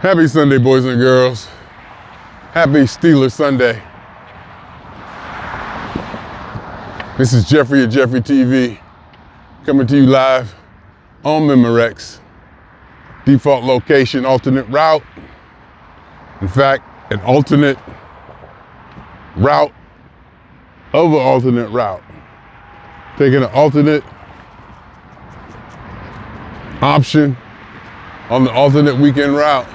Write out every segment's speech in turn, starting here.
Happy Sunday, boys and girls. Happy Steelers Sunday. This is Jeffery at JefferyTV, coming to you live on Memorex. Default location, alternate route. In fact, an alternate route of an alternate route. Taking an alternate option on the alternate weekend route.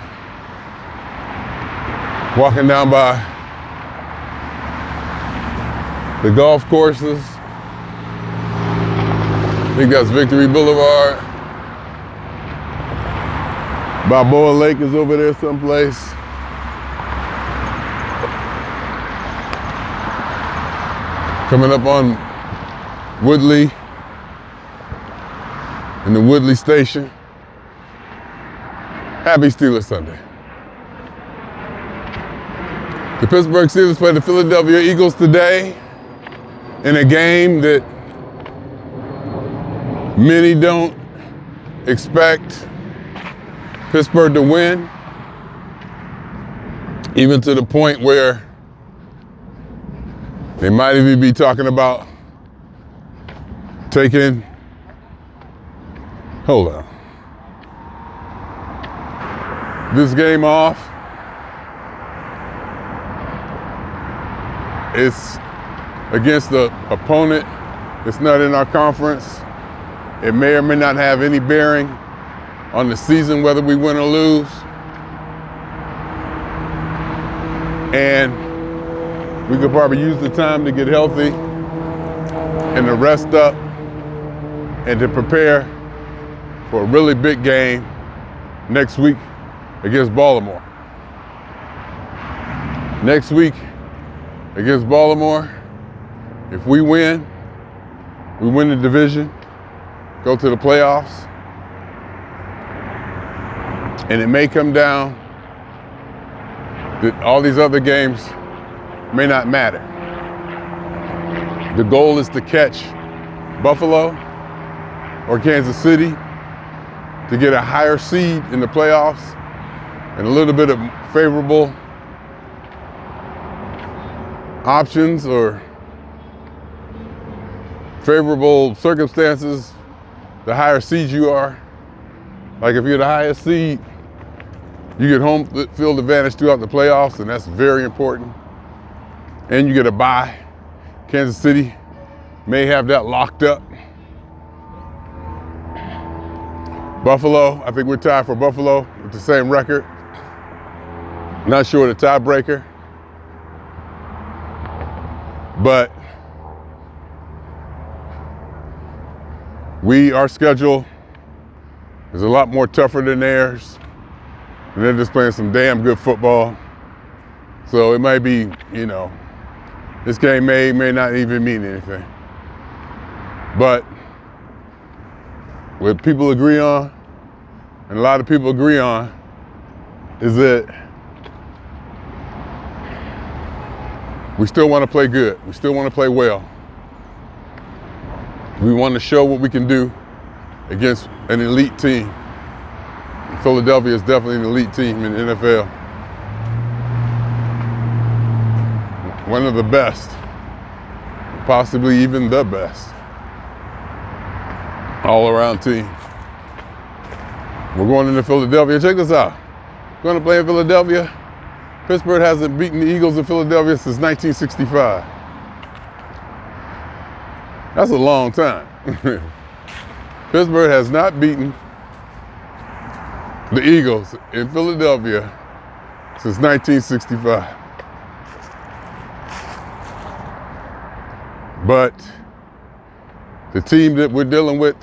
Walking down by the golf courses. I think that's Victory Boulevard. Balboa Lake is over there someplace. Coming up on Woodley and the Woodley Station. Happy Steelers Sunday. The Pittsburgh Steelers play the Philadelphia Eagles today in a game that many don't expect Pittsburgh to win, even to the point where they might even be talking about taking, hold on, this game off. It's against the opponent. It's not in our conference. It may or may not have any bearing on the season, whether we win or lose. And we could probably use the time to get healthy and to rest up and to prepare for a really big game next week against Baltimore. Next week against Baltimore, if we win the division, go to the playoffs, and it may come down that all these other games may not matter. The goal is to catch Buffalo or Kansas City to get a higher seed in the playoffs and a little bit of favorable options or favorable circumstances. The higher seed you are, like if you're the highest seed, you get home field advantage throughout the playoffs, and that's very important. And you get a bye. Kansas City may have that locked up. Buffalo, I think we're tied for Buffalo with the same record. Not sure the tiebreaker. But our schedule is a lot more tougher than theirs. And they're just playing some damn good football. So it might be, this game may not even mean anything. But what people agree on, and a lot of people agree on, is that we still want to play good. We still want to play well. We want to show what we can do against an elite team. Philadelphia is definitely an elite team in the NFL. One of the best, possibly even the best, all-around team. We're going into Philadelphia. Check this out. We're going to play in Philadelphia. Pittsburgh hasn't beaten the Eagles in Philadelphia since 1965. That's a long time. Pittsburgh has not beaten the Eagles in Philadelphia since 1965. But the team that we're dealing with,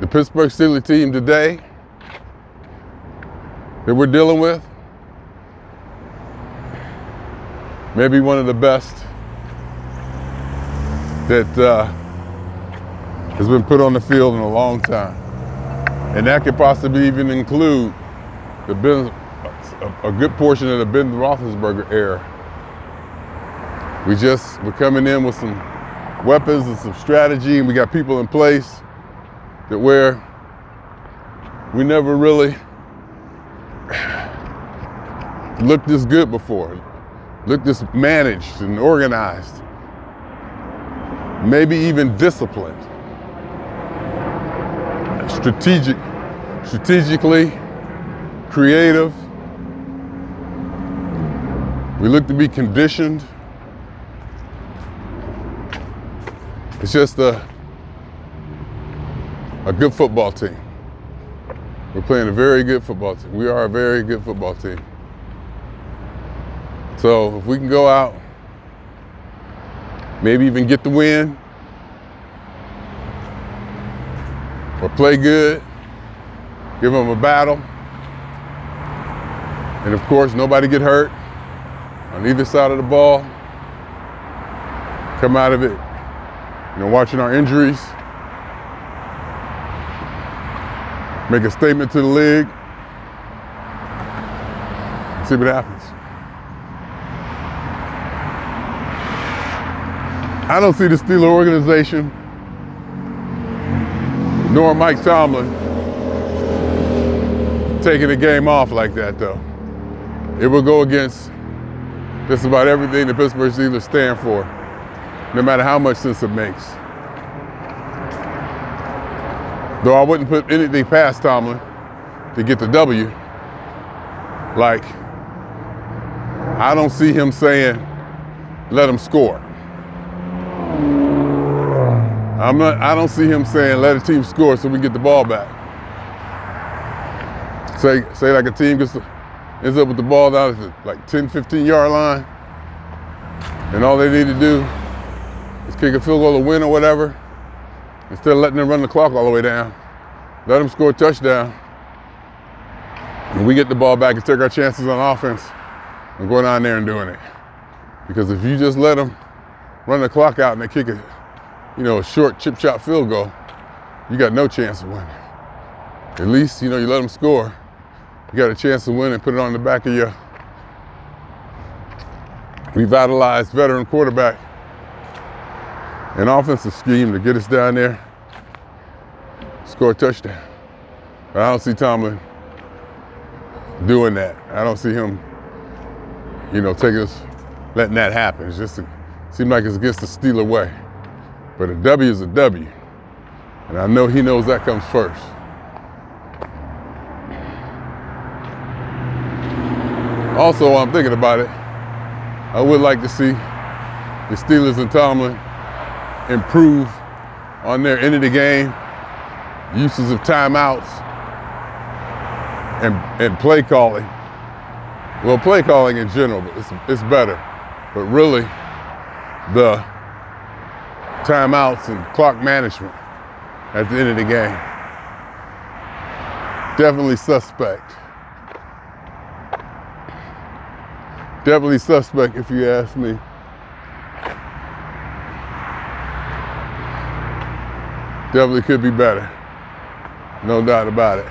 the Pittsburgh Steelers team today that we're dealing with, may be one of the best that has been put on the field in a long time. And that could possibly even include a good portion of the Ben Roethlisberger era. We're coming in with some weapons and some strategy, and we got people in place that where we never really looked this good before, looked this managed and organized, maybe even disciplined, strategically creative. We look to be conditioned. It's just a good football team. We're playing a very good football team. We are a very good football team. So if we can go out, maybe even get the win, or play good, give them a battle, and of course nobody get hurt on either side of the ball, come out of it, watching our injuries, make a statement to the league, see what happens. I don't see the Steeler organization nor Mike Tomlin taking the game off like that, though. It will go against just about everything the Pittsburgh Steelers stand for, no matter how much sense it makes. Though I wouldn't put anything past Tomlin to get the W. Like, I don't see him saying, let him score. I don't see him saying, let a team score so we get the ball back. Say like a team ends up with the ball down at the 10, 15-yard line, and all they need to do is kick a field goal to win or whatever, instead of letting them run the clock all the way down. Let them score a touchdown, and we get the ball back and take our chances on offense and going down there and doing it. Because if you just let them run the clock out and they kick a short chip-chop field goal, you got no chance of winning. At least, you let them score. You got a chance to win and put it on the back of your revitalized veteran quarterback. An offensive scheme to get us down there, score a touchdown. But I don't see Tomlin doing that. I don't see him, letting that happen. It seems like it's against the Steeler way. But a W is a W. And I know he knows that comes first. Also, while I'm thinking about it, I would like to see the Steelers and Tomlin improve on their end of the game uses of timeouts and play calling. Well, play calling in general, it's better. But really, the timeouts and clock management at the end of the game, definitely suspect. Definitely suspect, if you ask me. Definitely could be better. No doubt about it.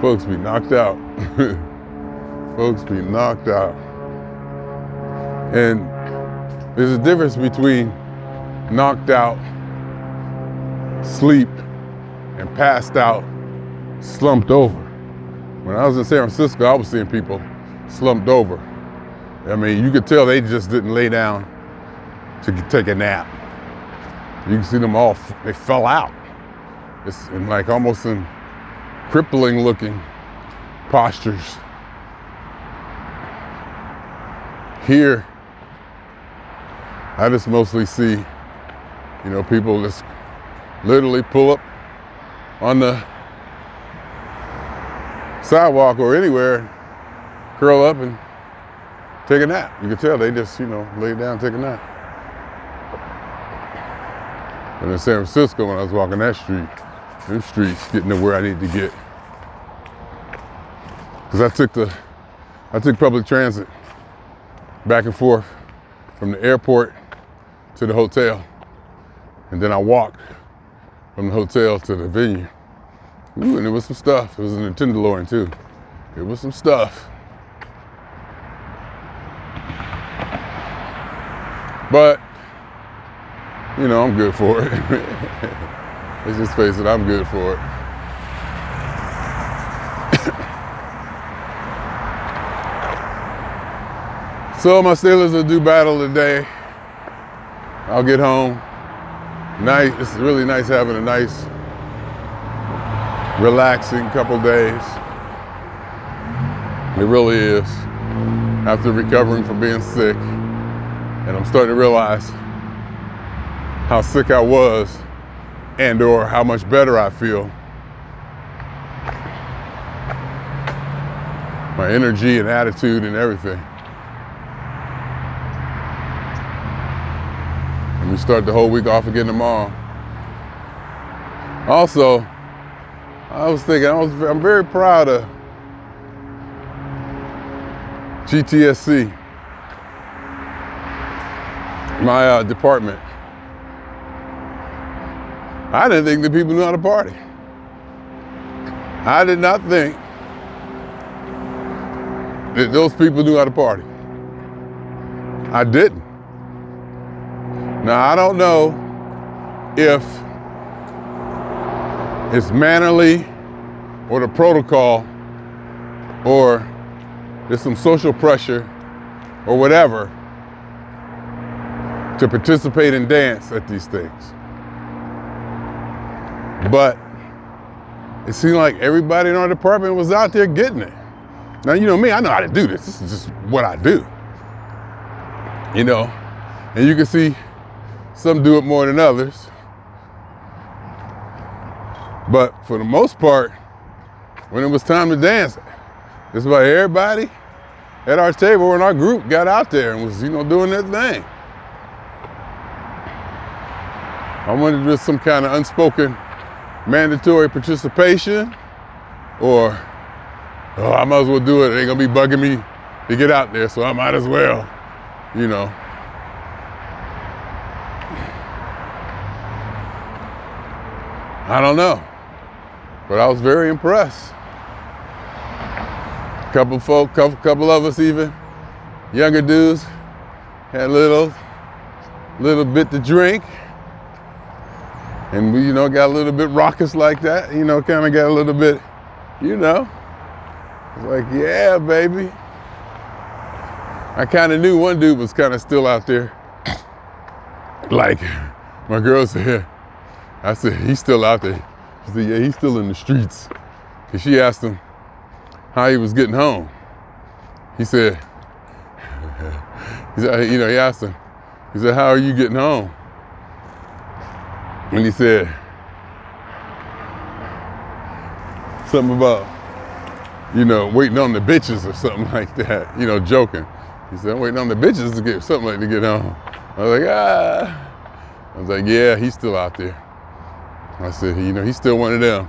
Folks be knocked out. Folks be knocked out. And there's a difference between knocked out, sleep, and passed out, slumped over. When I was in San Francisco, I was seeing people slumped over. I mean, you could tell they just didn't lay down to take a nap. You can see them all, they fell out. It's in almost in crippling looking postures. Here, I just mostly see, people just literally pull up on the sidewalk or anywhere, curl up and take a nap. You can tell they just, lay down, take a nap. And in San Francisco, when I was walking that street, them streets getting to where I need to get. Because I took public transit back and forth from the airport to the hotel. And then I walked from the hotel to the venue. Ooh, and there was some stuff. It was in a Tenderloin too. It was some stuff. But, you know, I'm good for it. Let's just face it, I'm good for it. So my Steelers will do battle today. I'll get home. Nice. It's really nice having a nice, relaxing couple days. It really is. After recovering from being sick, and I'm starting to realize how sick I was and or how much better I feel. My energy and attitude and everything. And we start the whole week off again tomorrow. Also, I was thinking, I'm very proud of GTSC, my department. I didn't think that people knew how to party. I did not think that those people knew how to party. I didn't. Now, I don't know if it's mannerly or the protocol or there's some social pressure or whatever to participate and dance at these things. But it seemed like everybody in our department was out there getting it. Now, you know me, I know how to do this. This is just what I do. You know, and you can see some do it more than others. But for the most part, when it was time to dance, just about everybody at our table or in our group got out there and was, you know, doing their thing. I wonder if there's some kind of unspoken mandatory participation or, oh, I might as well do it. They're gonna be bugging me to get out there, so I might as well, you know. I don't know, but I was very impressed. Couple of us even, younger dudes, had a little bit to drink. And we, you know, got a little bit raucous like that, you know, kind of got a little bit, you know. It's like, yeah, baby. I kind of knew one dude was kind of still out there. Like, my girl said, I said, he's still out there. She said, yeah, he's still in the streets. And she asked him how he was getting home. He said, you know, he asked him, he said, how are you getting home? And he said something about, you know, waiting on the bitches or something like that, you know, joking. He said, I'm waiting on the bitches to get something like to get home. I was like, I was like, yeah, he's still out there. I said, you know, he's still one of them.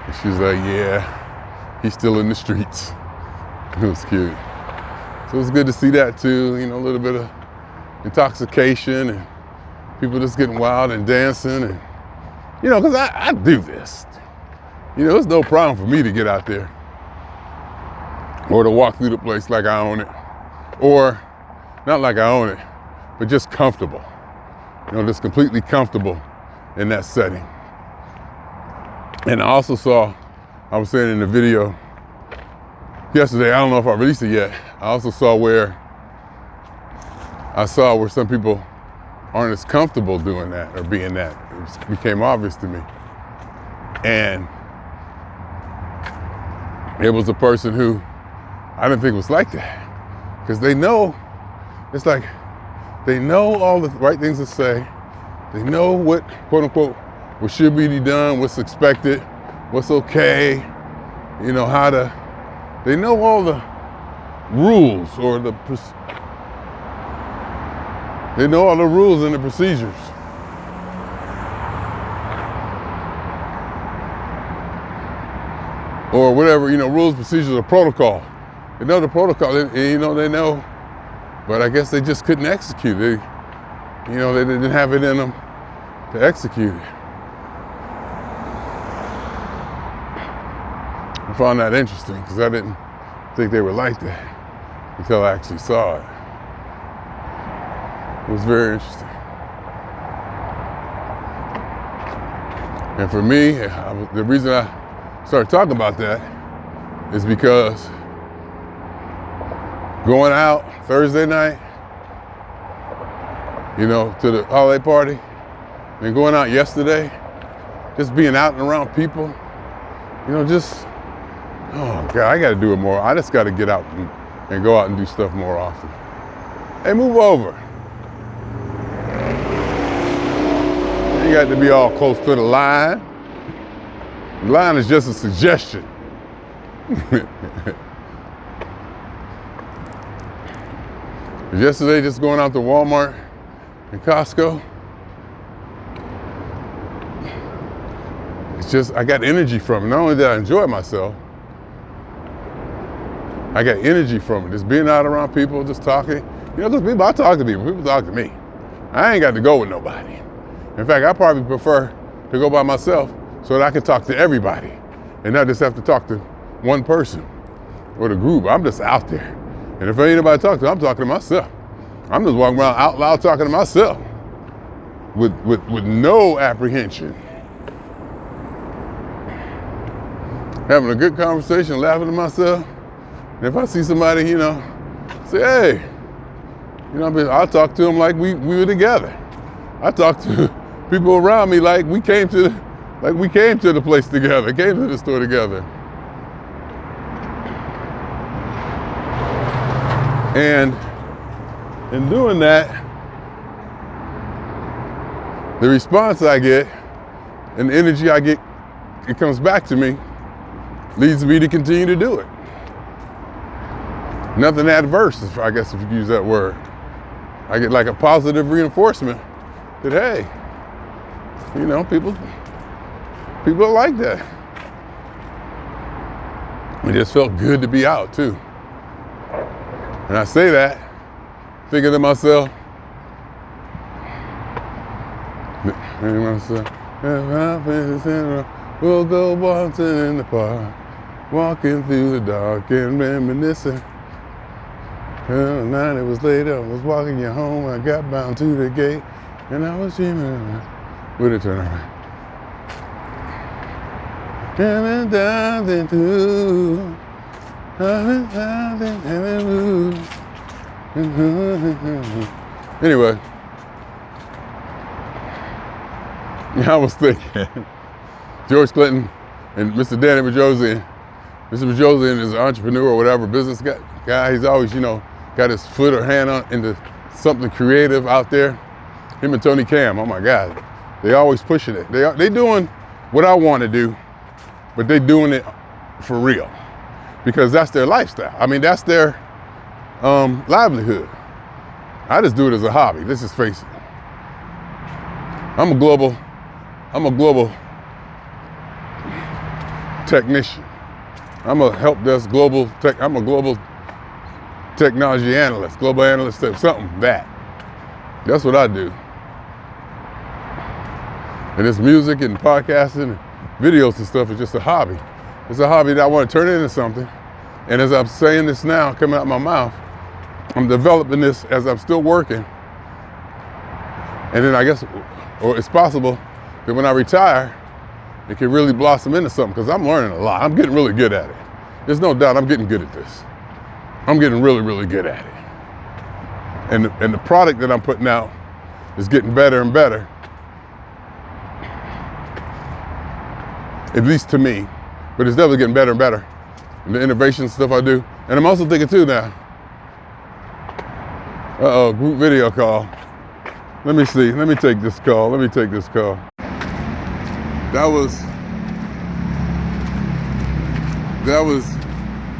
And she was like, yeah, he's still in the streets. It was cute. So it was good to see that too, you know, a little bit of intoxication and people just getting wild and dancing and, you know, because I do this. You know, it's no problem for me to get out there or to walk through the place like I own it, or not like I own it, but just comfortable. You know, just completely comfortable in that setting. And I also saw, I was saying in the video yesterday, I don't know if I released it yet, I also saw where some people aren't as comfortable doing that or being that. It became obvious to me. And it was a person who I didn't think was like that. Because they know, it's like, they know all the right things to say. They know what, quote unquote, what should be done, what's expected, what's okay, you know, how to, they know all the rules or they know all the rules and the procedures. Or whatever, you know, rules, procedures, or protocol. They know the protocol, you know, they know, but I guess they just couldn't execute it. You know, they didn't have it in them to execute it. I found that interesting because I didn't think they were like that until I actually saw it. It was very interesting. And for me, the reason I started talking about that is because going out Thursday night, you know, to the holiday party, and going out yesterday, just being out and around people, you know, just, oh God, I gotta do it more. I just gotta get out and go out and do stuff more often. Hey, move over. You got to be all close to the line. The line is just a suggestion. Yesterday, just going out to Walmart and Costco, it's just, I got energy from it. Not only did I enjoy myself, I got energy from it. Just being out around people, just talking. You know, because I talk to people talk to me. I ain't got to go with nobody. In fact, I probably prefer to go by myself so that I can talk to everybody and not just have to talk to one person or the group. I'm just out there. And if ain't anybody to talk to, I'm talking to myself. I'm just walking around out loud talking to myself with no apprehension. Having a good conversation, laughing to myself. And if I see somebody, you know, say, hey, you know, I'll talk to them like we were together. I talk to people around me like we came to the place together, came to the store together. And in doing that, the response I get and the energy I get, it comes back to me, leads me to continue to do it. Nothing adverse, I guess if you use that word. I get like a positive reinforcement that, hey, you know, people are like that. It just felt good to be out too. And I say that, thinking to myself, we'll go walking in the park, walking through the dark and reminiscing. Night it was late, I was walking you home, I got bound to the gate, and I was dreaming. With a turn around. Anyway, I was thinking, George Clinton and Mr. Danny Bajosi, Mr. Bajosi is an entrepreneur or whatever, business guy, he's always, you know, got his foot or hand on into something creative out there. Him and Tony Cam, oh my God. They always pushing it. They doing what I want to do, but they doing it for real because that's their lifestyle. I mean, that's their livelihood. I just do it as a hobby. Let's just face it. I'm a global technician. I'm a help desk I'm a global technology analyst, global analyst, something that's what I do. And this music and podcasting and videos and stuff is just a hobby. It's a hobby that I want to turn into something. And as I'm saying this now, coming out of my mouth, I'm developing this as I'm still working. And then I guess, or it's possible that when I retire, it can really blossom into something because I'm learning a lot. I'm getting really good at it. There's no doubt I'm getting good at this. I'm getting really, really good at it. And the product that I'm putting out is getting better and better. At least to me, but it's definitely getting better and better. And the innovation stuff I do. And I'm also thinking too now, group video call. Let me see, let me take this call. That was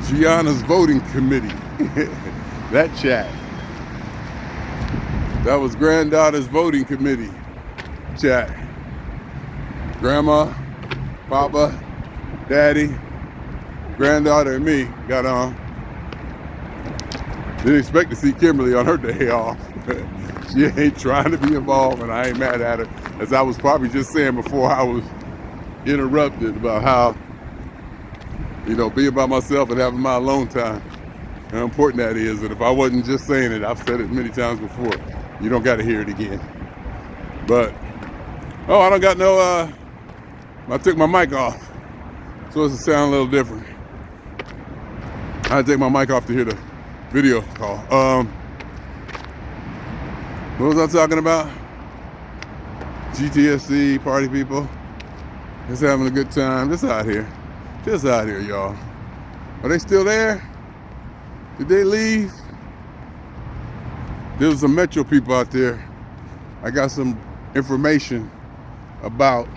Gianna's voting committee, that chat. That was granddaughter's voting committee chat. Grandma, Papa, Daddy, granddaughter, and me got on. Didn't expect to see Kimberly on her day off. She ain't trying to be involved, and I ain't mad at her. As I was probably just saying before I was interrupted about how, you know, being by myself and having my alone time, how important that is. And if I wasn't just saying it, I've said it many times before. You don't got to hear it again. But, oh, I don't got no, I took my mic off. So it's to sound a little different. I had to take my mic off to hear the video call. What was I talking about? GTSC, party people. Just having a good time. Just out here, y'all. Are they still there? Did they leave? There was some Metro people out there. I got some information about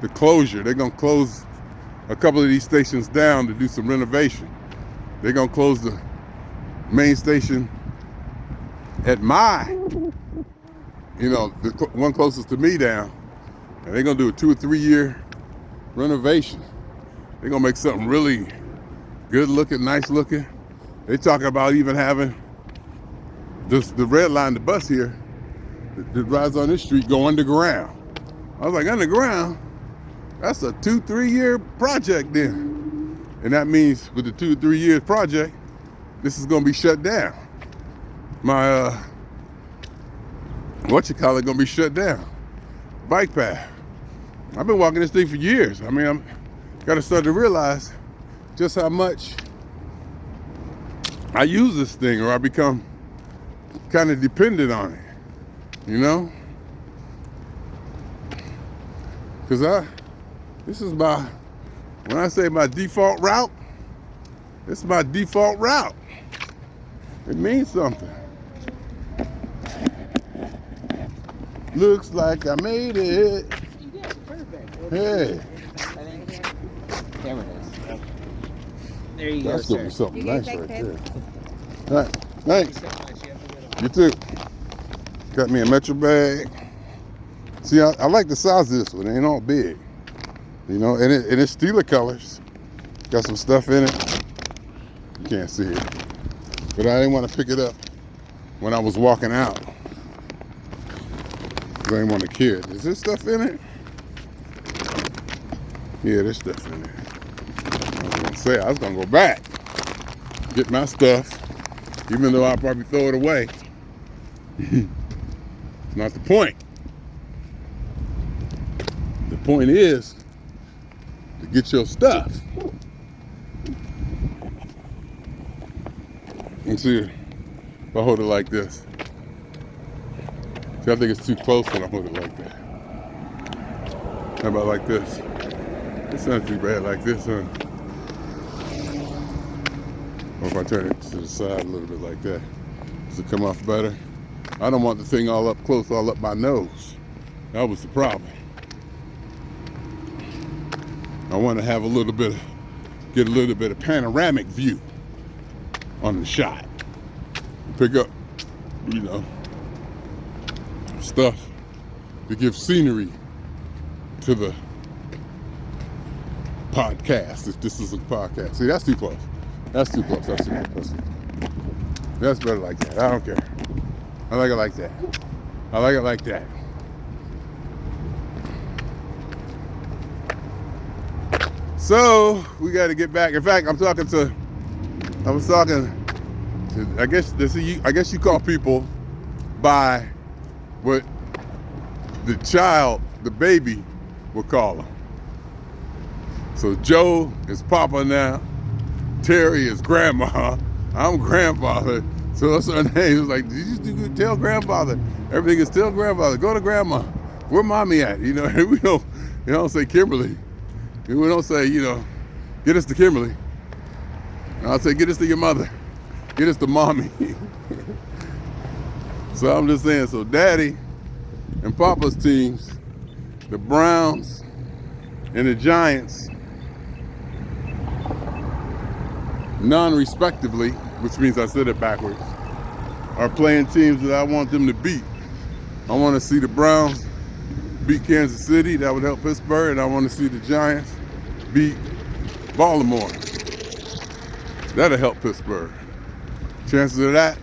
the closure. They're gonna close a couple of these stations down to do some renovation. They're gonna close the main station at my, the one closest to me down. And they're gonna do a 2 or 3 year renovation. They're gonna make something really good looking, nice looking. They talking about even having the red line, the bus here, that rides on this street, go underground. I was like, underground? That's a 2 or 3 year project then. And that means with the 2 or 3 year project, this is gonna be shut down. My, gonna be shut down. Bike path. I've been walking this thing for years. I mean, I'm gotta start to realize just how much I use this thing, or I become kind of dependent on it, Because this is when I say my default route, this is my default route. It means something. Looks like I made it. You did, perfect. Hey. There it is. There you That's go, gonna be sir. something nice right there. All right, thanks. You too. Got me a Metro bag. See, I like the size of this one. It ain't all big, and it's Steeler colors. Got some stuff in it. You can't see it, but I didn't want to pick it up when I was walking out. I didn't want to carry it. Is there stuff in it? Yeah, there's stuff in it. I was gonna go back, get my stuff, even though I'll probably throw it away. It's not the point. The point is to get your stuff. And see, if I hold it like this. See, I think it's too close when I hold it like that. How about like this? It's not too bad like this, huh? Or if I turn it to the side a little bit like that, does it come off better? I don't want the thing all up close, all up my nose. That was the problem. I want to have get a little bit of panoramic view on the shot. Pick up, stuff to give scenery to the podcast, if this is a podcast. See, that's too close. That's too close. That's better like that. I don't care. I like it like that. I like it like that. So we got to get back. In fact, I was talking to, I guess you call people by what the baby will call them. So Joe is Papa now. Terry is Grandma. I'm Grandfather. So that's our name. It's like, did you tell Grandfather? Everything is still Grandfather. Go to Grandma. Where Mommy at? We don't say Kimberly. We don't say, get us to Kimberly. I'll say, get us to your mother. Get us to Mommy. So I'm just saying, so Daddy and Papa's teams, the Browns and the Giants, non-respectively, which means I said it backwards, are playing teams that I want them to beat. I want to see the Browns beat Kansas City. That would help Pittsburgh. And I want to see the Giants beat Baltimore. That'll help Pittsburgh. Chances of that,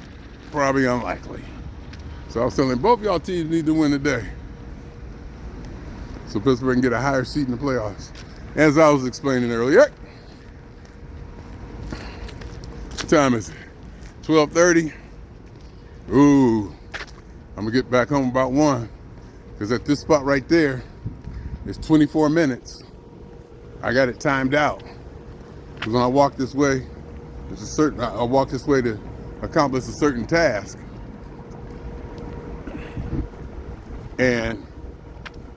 probably unlikely. So I was telling both y'all teams need to win today, so Pittsburgh can get a higher seat in the playoffs. As I was explaining earlier. What time is it? 12:30. Ooh, I'm gonna get back home about 1, because at this spot right there, it's 24 minutes. I got it timed out. Because when I walk this way, I walk this way to accomplish a certain task. And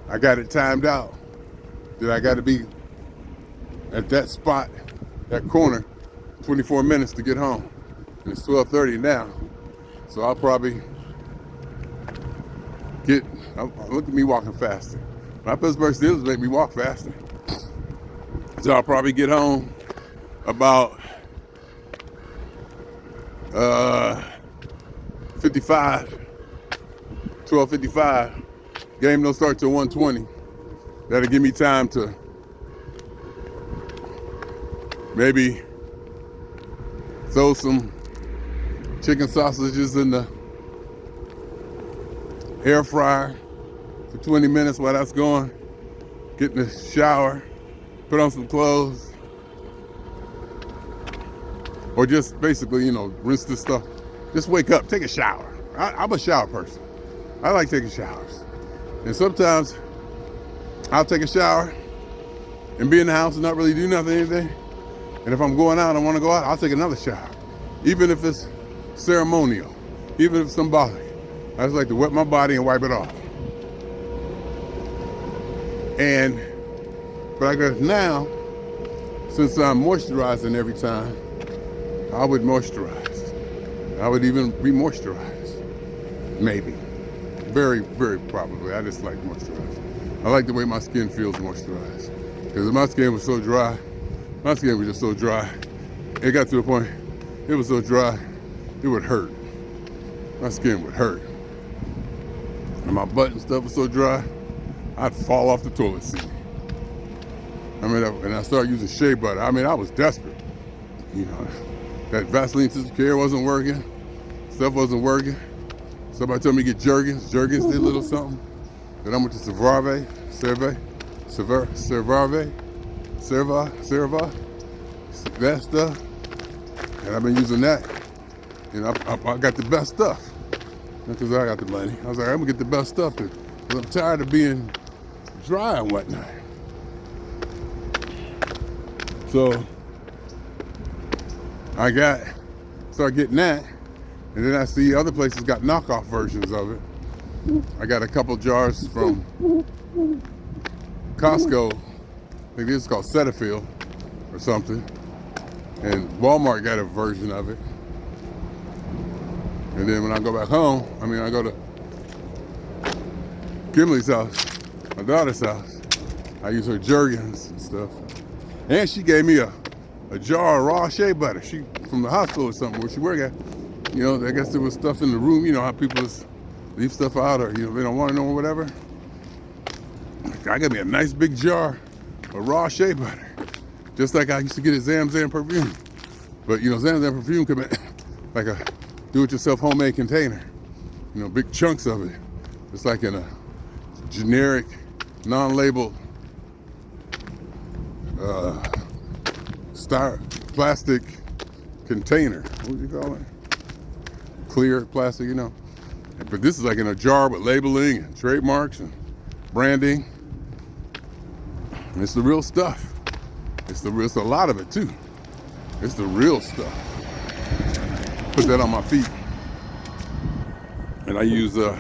I got it timed out that I got to be at that spot, that corner, 24 minutes to get home. And it's 12:30 now. So I'll probably look at me walking faster. My Pittsburgh Steelers make me walk faster. So I'll probably get home about 12:55. Game don't start till 1:20. That'll give me time to maybe throw some chicken sausages in the air fryer for 20 minutes while that's going. Get in the shower, put on some clothes, or just basically, you know, rinse this stuff. Just wake up, take a shower. I'm a shower person. I like taking showers. And sometimes I'll take a shower and be in the house and not really do anything. And if I'm going out and I want to go out, I'll take another shower. Even if it's ceremonial, even if it's symbolic. I just like to wet my body and wipe it off. But I guess now, since I'm moisturizing every time, I would moisturize. I would even re-moisturize, maybe. Very, very probably. I just like moisturizing. I like the way my skin feels moisturized. Because if my skin was so dry, my skin was just so dry, it got to the point, it was so dry, it would hurt. My skin would hurt. And my butt and stuff was so dry, I'd fall off the toilet seat. And I started using shea butter. I mean, I was desperate. You know, that Vaseline System Care wasn't working. Stuff wasn't working. Somebody told me to get Jergens. Jergens did a little something. Then I went to Cerva, that stuff. And I've been using that. And I got the best stuff. Because I got the money. I was like, I'm gonna get the best stuff because I'm tired of being dry and whatnot. So I started getting that, and then I see other places got knockoff versions of it. I got a couple jars from Costco. I think this is called Cetaphil or something. And Walmart got a version of it. And then when I go back home, I go to Kimberly's house, my daughter's house, I use her Jergens and stuff. And she gave me a jar of raw shea butter. She from the hospital or something where she worked at. You know, I guess there was stuff in the room. You know how people just leave stuff out, or you know they don't want to know or whatever. I got me a nice big jar of raw shea butter, just like I used to get at Zamzam perfume. But you know, Zamzam perfume come in like a do-it-yourself homemade container. You know, big chunks of it. It's like in a generic, non-labeled plastic container. What do you call it? Clear plastic, you know. But this is like in a jar with labeling and trademarks and branding. And it's the real stuff. It's a lot of it too. It's the real stuff. Put that on my feet. And I use the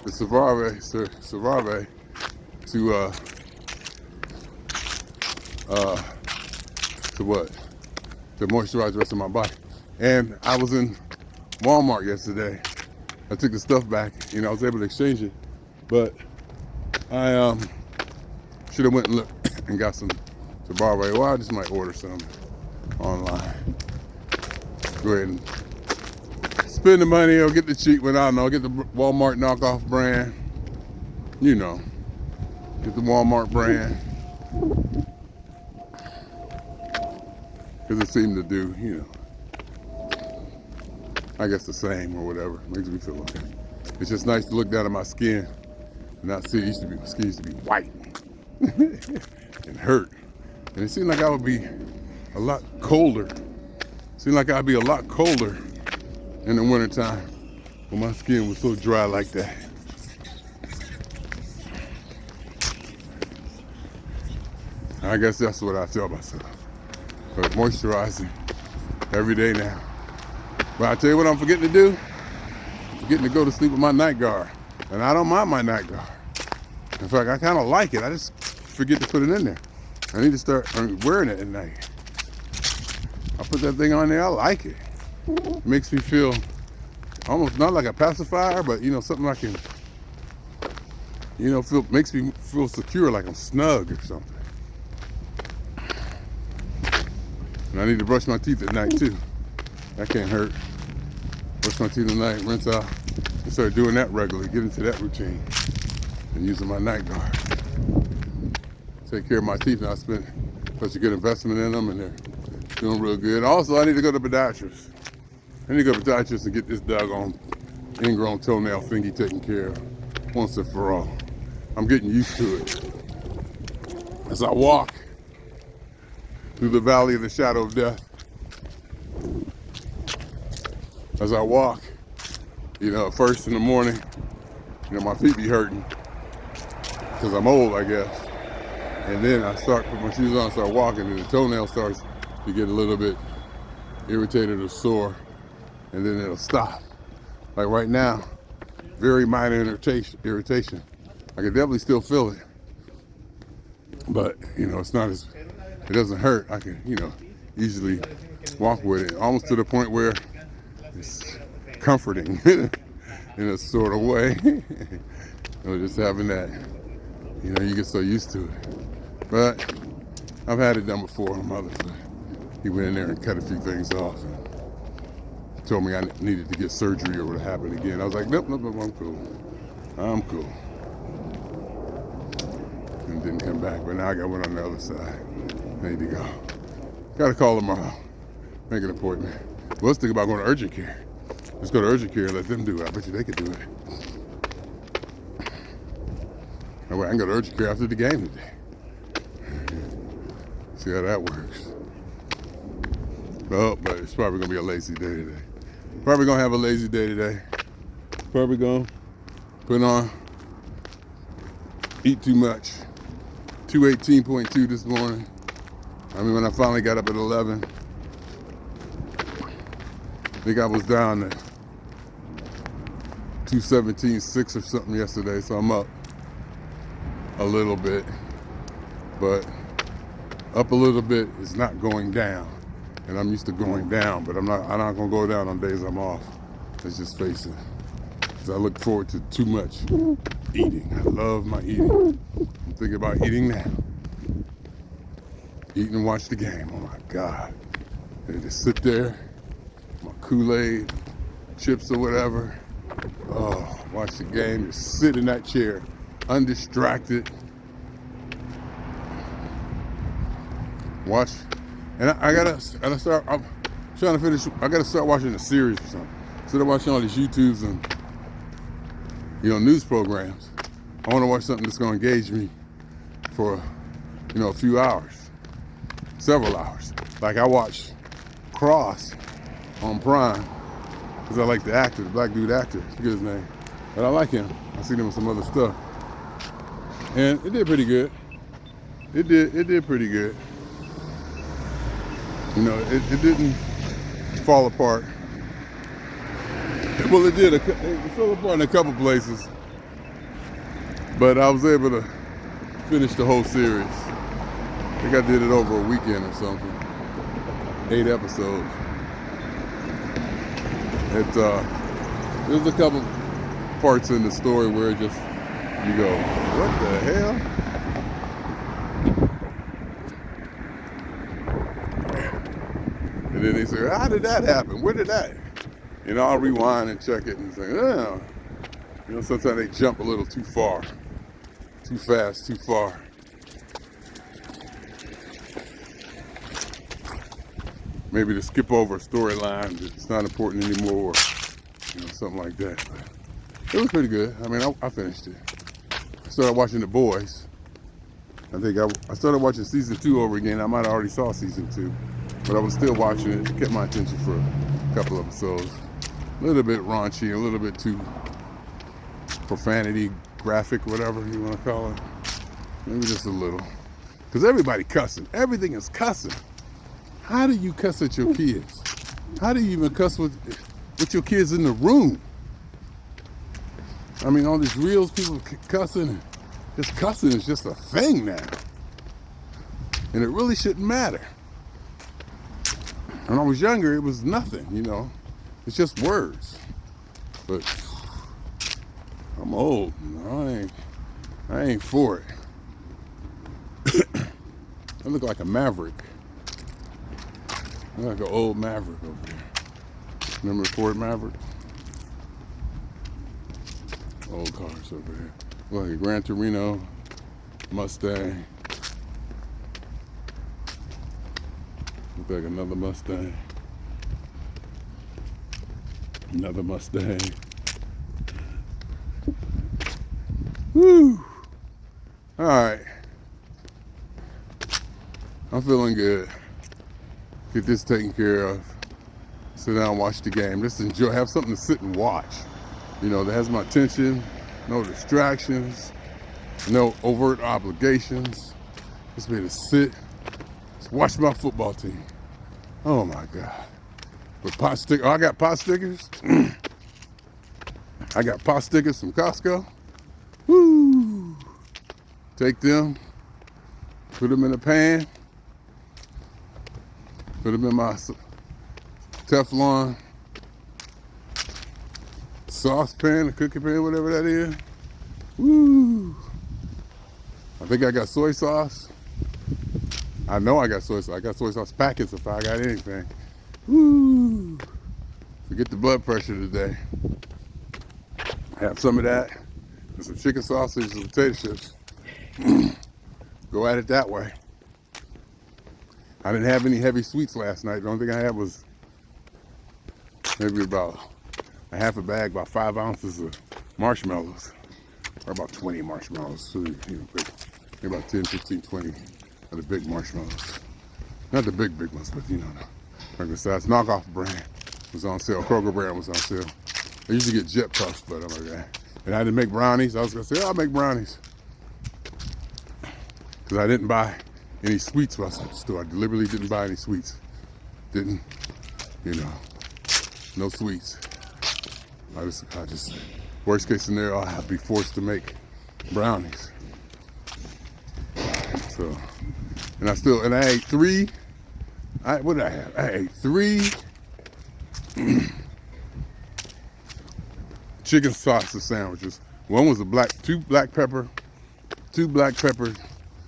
Cerva to moisturize the rest of my body. And I was in Walmart yesterday. I took the stuff back. You know, I was able to exchange it, but I should have went and looked and got some Cerva. Well, I just might order some online. Go ahead and spend the money or get the cheap one. I don't know. Get the Walmart knockoff brand. You know, get the Walmart brand. Because it seemed to do, you know, I guess the same or whatever. Makes me feel okay. It's just nice to look down at my skin and not see my skin used to be white and hurt. And it seemed like I would be a lot colder. Seemed like I'd be a lot colder in the wintertime when my skin was so dry like that. I guess that's what I tell myself. But moisturizing every day now. But I tell you what I'm forgetting to do. I'm forgetting to go to sleep with my night guard. And I don't mind my night guard. In fact, I kind of like it. I just forget to put it in there. I need to start wearing it at night. I put that thing on there, I like it. It makes me feel almost not like a pacifier, but you know, something I can, you know, makes me feel secure, like I'm snug or something. And I need to brush my teeth at night too. That can't hurt. Brush my teeth at night, rinse out, and start doing that regularly, get into that routine. And using my night guard. Take care of my teeth, and I spent such a good investment in them, and they're doing real good. Also, I need to go to the podiatrist. I need to go to the podiatrist and get this doggone ingrown toenail thingy taken care of once and for all. I'm getting used to it. As I walk through the valley of the shadow of death, as I walk, you know, first in the morning, you know, my feet be hurting because I'm old, I guess. And then I start putting my shoes on, start walking, and the toenail starts to get a little bit irritated or sore, and then it'll stop. Like right now, very minor irritation. I can definitely still feel it, but you know, it's not as, it doesn't hurt. I can, you know, easily walk with it, almost to the point where it's comforting in a sort of way. You know, just having that, you know, you get so used to it. But I've had it done before on my other foot. He went in there and cut a few things off and told me I needed to get surgery or it would happen again. I was like, nope, I'm cool. I'm cool. And didn't come back, but now I got one on the other side. I need to go. Gotta call tomorrow, make an appointment. Well, let's think about going to urgent care. Let's go to urgent care and let them do it. I bet you they could do it. That way I can go to urgent care after the game today. See how that works. Well, but it's probably gonna be a lazy day today. Probably gonna have a lazy day today. Probably gonna put on, eat too much. 218.2 this morning. I mean, when I finally got up at 11, I think I was down to 217.6 or something yesterday, so I'm up a little bit, but up a little bit is not going down, and I'm used to going down, but I'm not gonna go down on days I'm off. Let's just face it, because I look forward to too much eating. I love my eating. I'm thinking about eating now. Eat and watch the game. Oh my God. And just sit there, my Kool-Aid, chips or whatever. Oh, watch the game. Just sit in that chair, undistracted. Watch. And I gotta start, I'm trying to finish, I gotta start watching a series or something. Instead of watching all these YouTubes and, you know, news programs, I wanna watch something that's gonna engage me for, you know, a few hours, several hours. Like I watched Cross on Prime, because I like the actor, the black dude actor, I forget his name. But I like him. I've seen him with some other stuff. And it did pretty good. It did pretty good. You know, it didn't fall apart. Well, it did. It fell apart in a couple places. But I was able to finish the whole series. I think I did it over a weekend or something. 8 episodes. There's a couple parts in the story where it just, you go, what the hell? And then they say, how did that happen? Where did that? You know, I'll rewind and check it and say, oh. You know, sometimes they jump a little too far, too fast, too far. Maybe to skip over a storyline that's not important anymore, you know, something like that. But it was pretty good. I mean, I finished it. I started watching The Boys. I think I started watching season 2 over again. I might have already saw season 2, but I was still watching it. It kept my attention for a couple episodes. a little bit raunchy, a little bit too profanity, graphic, whatever you want to call it. Maybe just a little. Because everybody cussing. Everything is cussing. How do you cuss at your kids? How do you even cuss with your kids in the room? I mean, all these reels, people cussing. Just cussing is just a thing now. And it really shouldn't matter. When I was younger, it was nothing, you know. It's just words. But I'm old. I ain't for it. I look like a maverick. I look like an old maverick over there. Remember the Ford Maverick? Old cars over there. Look like a Gran Torino, Mustang. Look like another Mustang. Another Mustang. Woo! All right. I'm feeling good. Get this taken care of. Sit down and watch the game. Just enjoy. Have something to sit and watch. You know, that has my attention. No distractions. No overt obligations. Just be able to sit. Just watch my football team. Oh my God. With pot stick. Oh, I got pot stickers. I got pot stickers from Costco. Woo! Take them. Put them in a pan. Put them in my Teflon saucepan, a cookie pan, whatever that is. Woo! I think I got soy sauce. I know I got soy sauce. I got soy sauce packets if I got anything. Woo! Forget the blood pressure today. Have some of that and some chicken sausage and potato chips. Go at it that way. I didn't have any heavy sweets last night. The only thing I had was maybe about a half a bag, about 5 ounces of marshmallows. Or about 20 marshmallows. So, you know, maybe about 10, 15, 20 of the big marshmallows. Not the big ones, but you know, the regular size knockoff brand was on sale. Kroger brand was on sale. I used to get Jet Puffs, but I'm like that. And I didn't make brownies. I was gonna say, oh, I'll make brownies. Because I didn't buy any sweets while I was at the store. I deliberately didn't buy any sweets. Didn't, you know, no sweets. I just, worst case scenario, I'll be forced to make brownies. So, and I ate 3, what did I have? I ate 3 chicken sausage sandwiches. One was two black pepper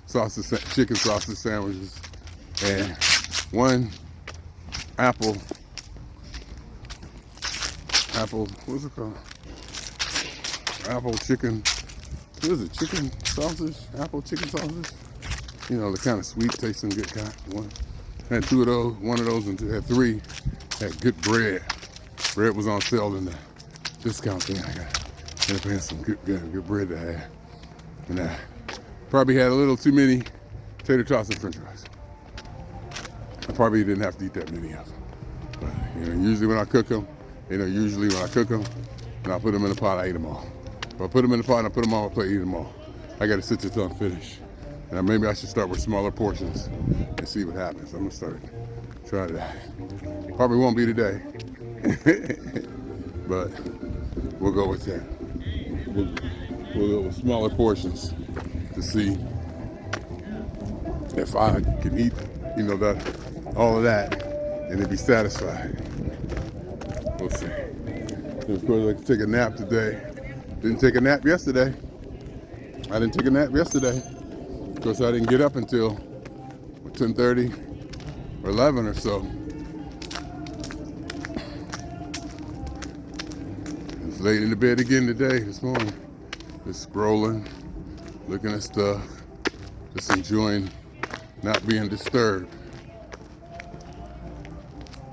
sausage, chicken sausage sandwiches, and 1 apple, what's it called? Apple chicken, what is it, chicken sausage? Apple chicken sausage? You know, the kind of sweet tasting good kind. Had 2 of those, 1 of those, and had 3. Had good bread. Bread was on sale in the discount thing. I ended up having some good bread to have. And I probably had a little too many tater tots and french fries. I probably didn't have to eat that many of them. But, you know, usually when I cook them, and I put them in the pot, I eat them all. If I put them in the pot and I put them on my plate, eat them all. I got to sit till I'm finished. And maybe I should start with smaller portions and see what happens. I'm gonna try that. Probably won't be today, but we'll go with that. We'll go with smaller portions to see if I can eat, you know, all of that and be satisfied. We'll see. And of course, I can take a nap today. Didn't take a nap yesterday. I didn't take a nap yesterday. Of course, I didn't get up until 10:30 or 11 or so. I was late in the bed again this morning. Just scrolling, looking at stuff, just enjoying not being disturbed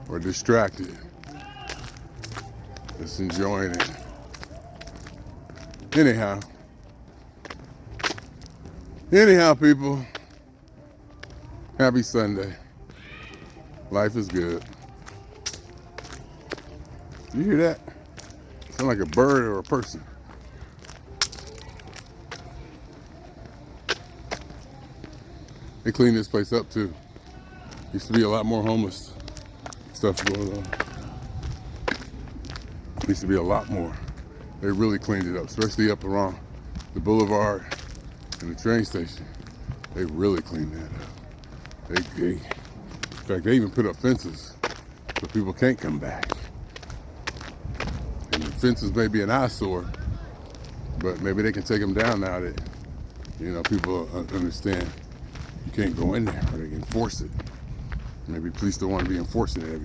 or distracted. Just enjoying it. Anyhow, people, happy Sunday. Life is good. You hear that? Sound like a bird or a person. They cleaned this place up too. Used to be a lot more homeless stuff going on. Used to be a lot more. They really cleaned it up, especially up around the boulevard and the train station. They really cleaned that up. In fact, they even put up fences so people can't come back. And the fences may be an eyesore, but maybe they can take them down now that, you know, people understand you can't go in there, or they can enforce it. Maybe police don't want to be enforcing it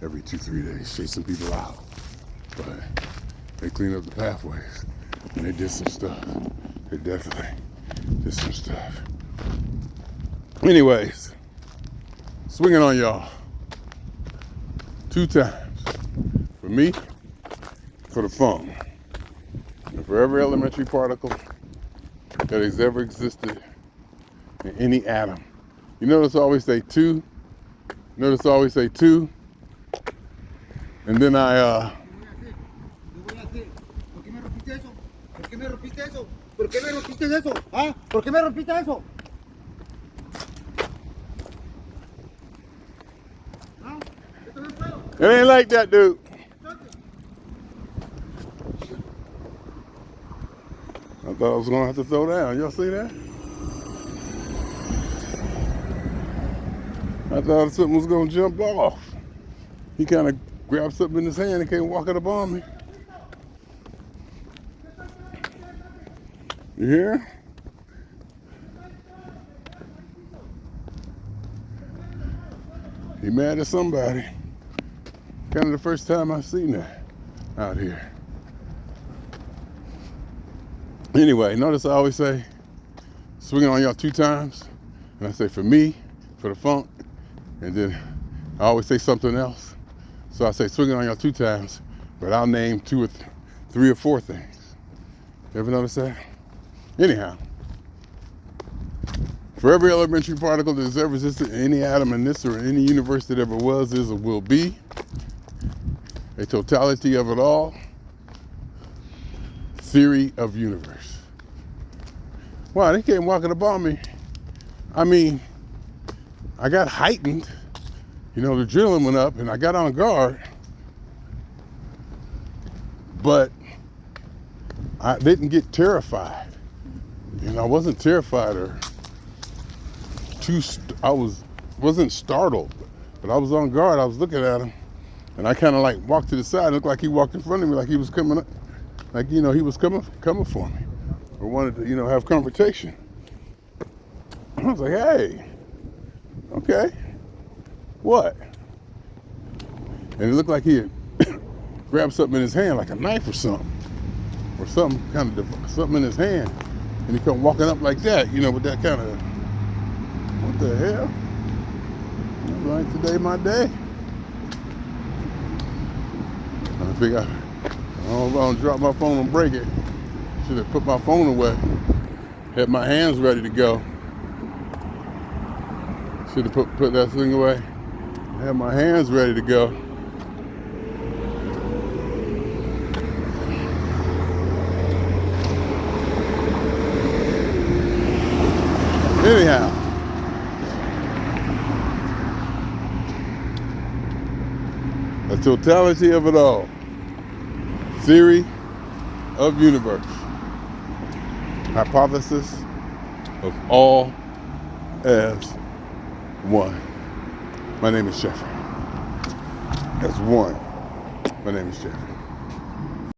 every 2-3 days, chasing people out. But they cleaned up the pathways, and they did some stuff. They definitely did some stuff. Anyways, swinging on y'all 2 times. For me, for the phone, and for every elementary particle that has ever existed in any atom. You notice I always say 2. Notice I always say 2. And then I It ain't like that, dude. I thought I was gonna have to throw down. Y'all see that? I thought something was gonna jump off. He kind of grabbed something in his hand and came walking up on me. You hear? He mad at somebody. Kind of the first time I've seen that out here. Anyway, notice I always say, swinging on y'all 2 times. And I say for me, for the funk. And then I always say something else. So I say swinging on y'all 2 times, but I'll name 2 or 3 or 4 things. You ever notice that? Anyhow, for every elementary particle that has ever existed in any atom in this or in any universe that ever was, is, or will be, a totality of it all, theory of universe. Wow, they came walking up on me. I mean, I got heightened. You know, the adrenaline went up and I got on guard. But I didn't get terrified. You know, I wasn't terrified or wasn't startled. But I was on guard. I was looking at him. And I kind of like walked to the side. It looked like he walked in front of me, like he was coming up. Like, you know, he was coming for me. Or wanted to, you know, have confrontation. I was like, hey, okay, what? And it looked like he had grabbed something in his hand, like a knife or something something in his hand. And he come walking up like that, you know, with that kind of, what the hell? Like, today my day. I think I don't know, drop my phone and break it. Should have put my phone away. Had my hands ready to go. Should have put that thing away. Had my hands ready to go. Anyhow, the totality of it all. Theory of universe. Hypothesis of all as one. My name is Jeffery. That's one. My name is Jeffery.